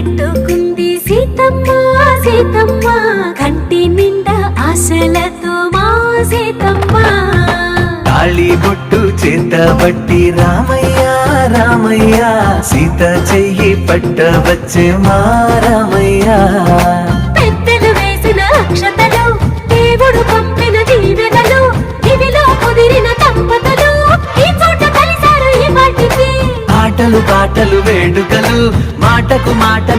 పెట్టుకుంది సీతమ్మ సీతమ్మ కంటి నిండా ఆశలతో మా సీతమ్మ తాళి బొట్టు చేతబట్టి రామయ్య రామయ్య సీత చెయ్యి పట్టవచ్చే మా రామయ్య పెద్దలు వేసిన అక్షతలు దేవుడు పంపిన దీవెనలు ఇవిలో కుదిరిన దంపతులు ఈ చోట కలిసారు ఈ వాటికి ఆటలు పాటలు వేడుకలు మాటకు మాట